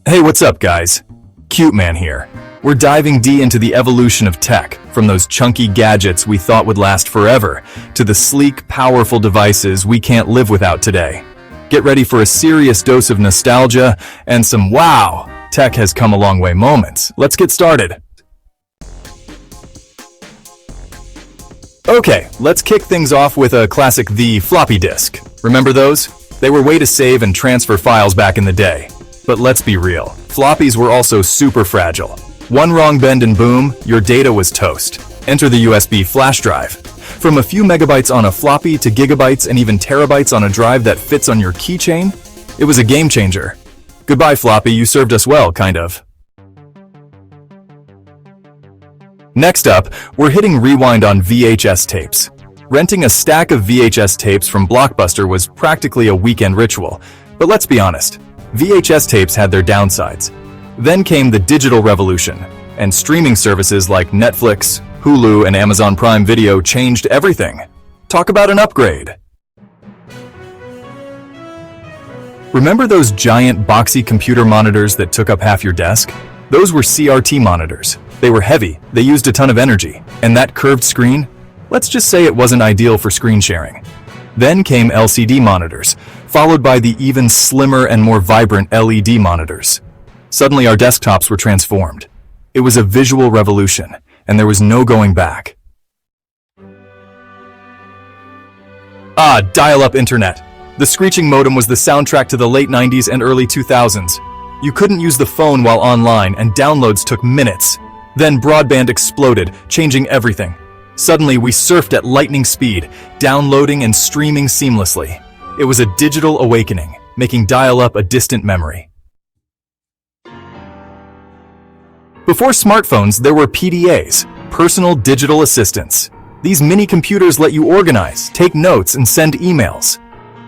Hey, what's up, guys? Cute Man here. We're diving deep into the evolution of tech, from those chunky gadgets we thought would last forever, to the sleek, powerful devices we can't live without today. Get ready for a serious dose of nostalgia and some wow, tech has come a long way moments. Let's get started. Okay, let's kick things off with a classic, the floppy disk. Remember those? They were a way to save and transfer files back in the day. But let's be real, floppies were also super fragile. One wrong bend and boom, your data was toast. Enter the USB flash drive. From a few megabytes on a floppy to gigabytes and even terabytes on a drive that fits on your keychain, it was a game changer. Goodbye floppy, you served us well, kind of. Next up, we're hitting rewind on VHS tapes. Renting a stack of VHS tapes from Blockbuster was practically a weekend ritual, but let's be honest, VHS tapes had their downsides. Then came the digital revolution, and streaming services like Netflix, Hulu, and Amazon Prime Video changed everything. Talk about an upgrade. Remember those giant boxy computer monitors that took up half your desk? Those were CRT monitors. They were heavy, they used a ton of energy, and that curved screen? Let's just say it wasn't ideal for screen sharing. Then came LCD monitors, followed by the even slimmer and more vibrant LED monitors. Suddenly our desktops were transformed. It was a visual revolution, and there was no going back. Dial-up internet. The screeching modem was the soundtrack to the late 90s and early 2000s. You couldn't use the phone while online, and downloads took minutes. Then broadband exploded, changing everything. Suddenly, we surfed at lightning speed, downloading and streaming seamlessly. It was a digital awakening, making dial-up a distant memory. Before smartphones, there were PDAs, personal digital assistants. These mini computers let you organize, take notes, and send emails.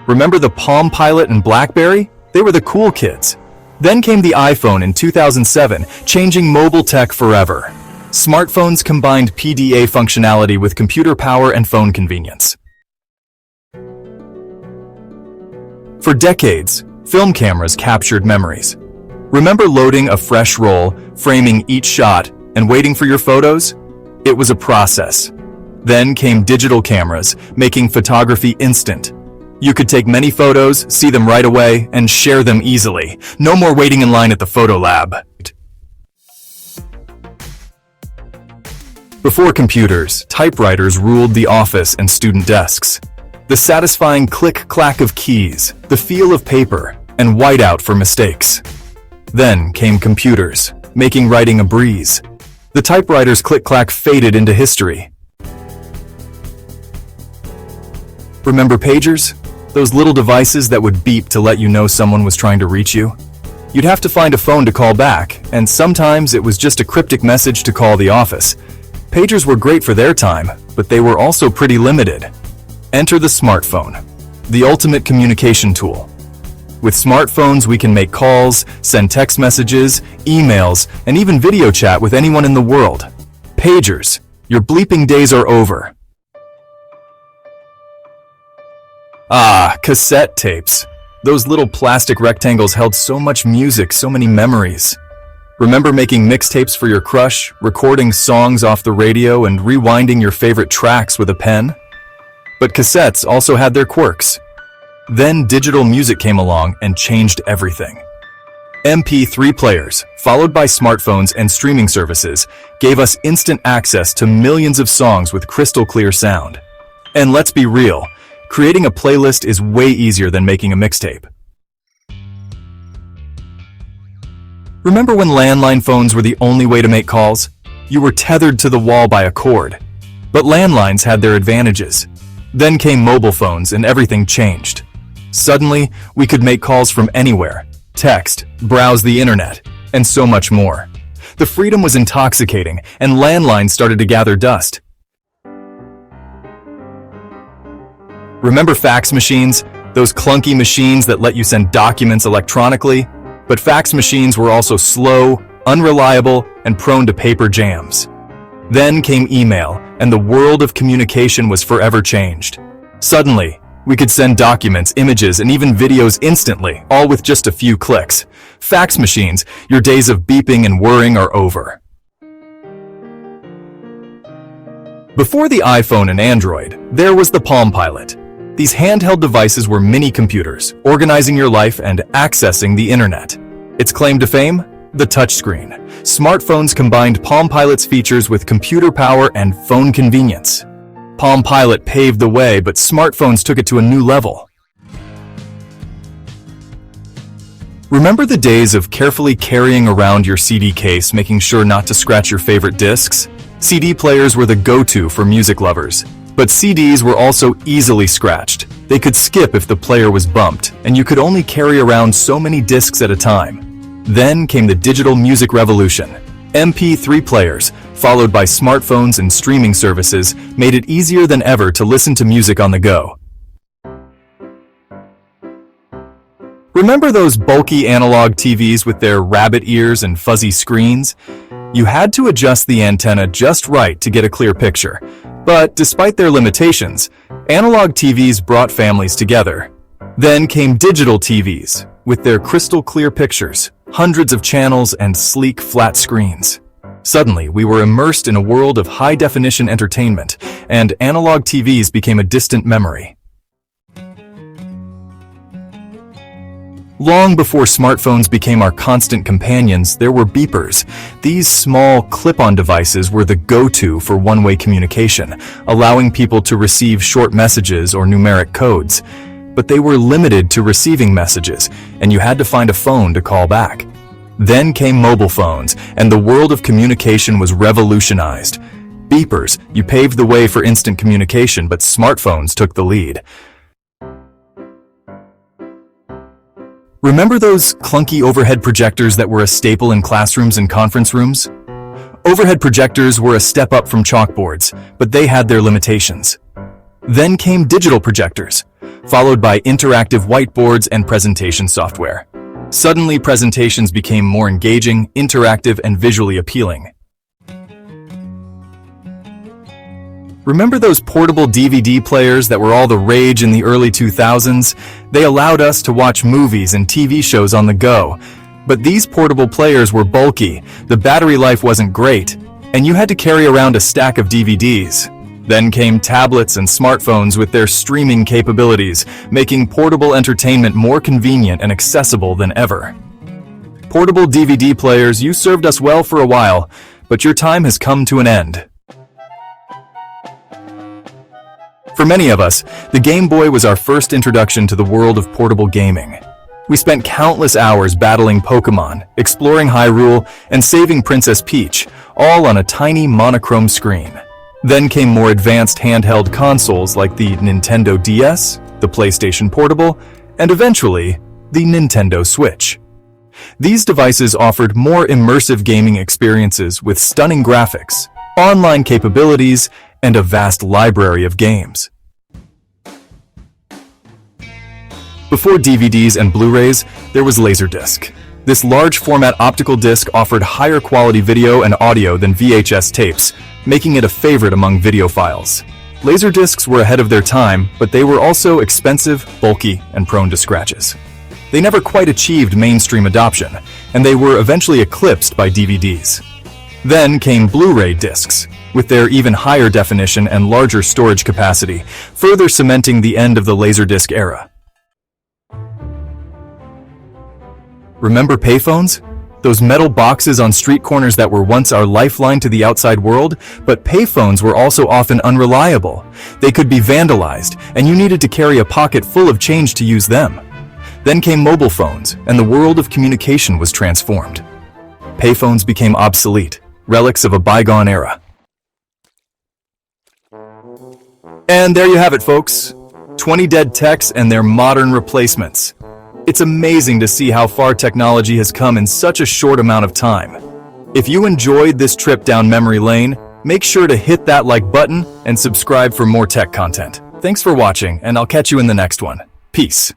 Remember the Palm Pilot and BlackBerry? They were the cool kids. Then came the iPhone in 2007, changing mobile tech forever. Smartphones combined PDA functionality with computer power and phone convenience. For decades, film cameras captured memories. Remember loading a fresh roll, framing each shot, and waiting for your photos? It was a process. Then came digital cameras, making photography instant. You could take many photos, see them right away, and share them easily. No more waiting in line at the photo lab. Before computers, typewriters ruled the office and student desks. The satisfying click-clack of keys, the feel of paper, and whiteout for mistakes. Then came computers, making writing a breeze. The typewriter's click-clack faded into history. Remember pagers? Those little devices that would beep to let you know someone was trying to reach you? You'd have to find a phone to call back, and sometimes it was just a cryptic message to call the office. Pagers were great for their time, but they were also pretty limited. Enter the smartphone, the ultimate communication tool. With smartphones, we can make calls, send text messages, emails, and even video chat with anyone in the world. Pagers, your bleeping days are over. Cassette tapes. Those little plastic rectangles held so much music, so many memories. Remember making mixtapes for your crush, recording songs off the radio, and rewinding your favorite tracks with a pen? But cassettes also had their quirks. Then digital music came along and changed everything. MP3 players, followed by smartphones and streaming services, gave us instant access to millions of songs with crystal clear sound. And let's be real, creating a playlist is way easier than making a mixtape. Remember when landline phones were the only way to make calls? You were tethered to the wall by a cord. But landlines had their advantages. Then came mobile phones and everything changed. Suddenly, we could make calls from anywhere, text, browse the internet, and so much more. The freedom was intoxicating, and landlines started to gather dust. Remember fax machines? Those clunky machines that let you send documents electronically? But fax machines were also slow, unreliable, and prone to paper jams. Then came email, and the world of communication was forever changed. Suddenly, We could send documents, images, and even videos instantly, all with just a few clicks. Fax machines, your days of beeping and whirring are over. Before the iPhone and Android, there was the Palm Pilot. These handheld devices were mini computers, organizing your life and accessing the internet. Its claim to fame? The touchscreen. Smartphones combined Palm Pilot's features with computer power and phone convenience. Palm Pilot paved the way, but smartphones took it to a new level. Remember the days of carefully carrying around your CD case, making sure not to scratch your favorite discs? CD players were the go-to for music lovers. But CDs were also easily scratched. They could skip if the player was bumped, and you could only carry around so many discs at a time. Then came the digital music revolution. MP3 players, followed by smartphones and streaming services, made it easier than ever to listen to music on the go. Remember those bulky analog TVs with their rabbit ears and fuzzy screens? You had to adjust the antenna just right to get a clear picture. But despite their limitations, analog TVs brought families together. Then came digital TVs, with their crystal clear pictures, hundreds of channels, and sleek flat screens. Suddenly, we were immersed in a world of high-definition entertainment, and analog TVs became a distant memory. Long before smartphones became our constant companions, there were beepers. These small, clip-on devices were the go-to for one-way communication, allowing people to receive short messages or numeric codes. But they were limited to receiving messages, and you had to find a phone to call back. Then came mobile phones, and the world of communication was revolutionized. Beepers, you paved the way for instant communication, but smartphones took the lead. Remember those clunky overhead projectors that were a staple in classrooms and conference rooms? Overhead projectors were a step up from chalkboards, but they had their limitations. Then came digital projectors, followed by interactive whiteboards and presentation software. Suddenly, presentations became more engaging, interactive, and visually appealing. Remember those portable DVD players that were all the rage in the early 2000s? They allowed us to watch movies and TV shows on the go. But these portable players were bulky, the battery life wasn't great, and you had to carry around a stack of DVDs. Then came tablets and smartphones with their streaming capabilities, making portable entertainment more convenient and accessible than ever. Portable DVD players, you served us well for a while, but your time has come to an end. For many of us, the Game Boy was our first introduction to the world of portable gaming. We spent countless hours battling Pokémon, exploring Hyrule, and saving Princess Peach, all on a tiny monochrome screen. Then came more advanced handheld consoles like the Nintendo DS, the PlayStation Portable, and eventually, the Nintendo Switch. These devices offered more immersive gaming experiences with stunning graphics, online capabilities, and a vast library of games. Before DVDs and Blu-rays, there was Laserdisc. This large-format optical disc offered higher quality video and audio than VHS tapes, making it a favorite among videophiles. Laserdiscs were ahead of their time, but they were also expensive, bulky, and prone to scratches. They never quite achieved mainstream adoption, and they were eventually eclipsed by DVDs. Then came Blu-ray discs, with their even higher definition and larger storage capacity, further cementing the end of the Laserdisc era. Remember payphones? Those metal boxes on street corners that were once our lifeline to the outside world? But payphones were also often unreliable. They could be vandalized, and you needed to carry a pocket full of change to use them. Then came mobile phones, and the world of communication was transformed. Payphones became obsolete, relics of a bygone era. And there you have it, folks. 20 dead techs and their modern replacements. It's amazing to see how far technology has come in such a short amount of time. If you enjoyed this trip down memory lane, make sure to hit that like button and subscribe for more tech content. Thanks for watching, and I'll catch you in the next one. Peace.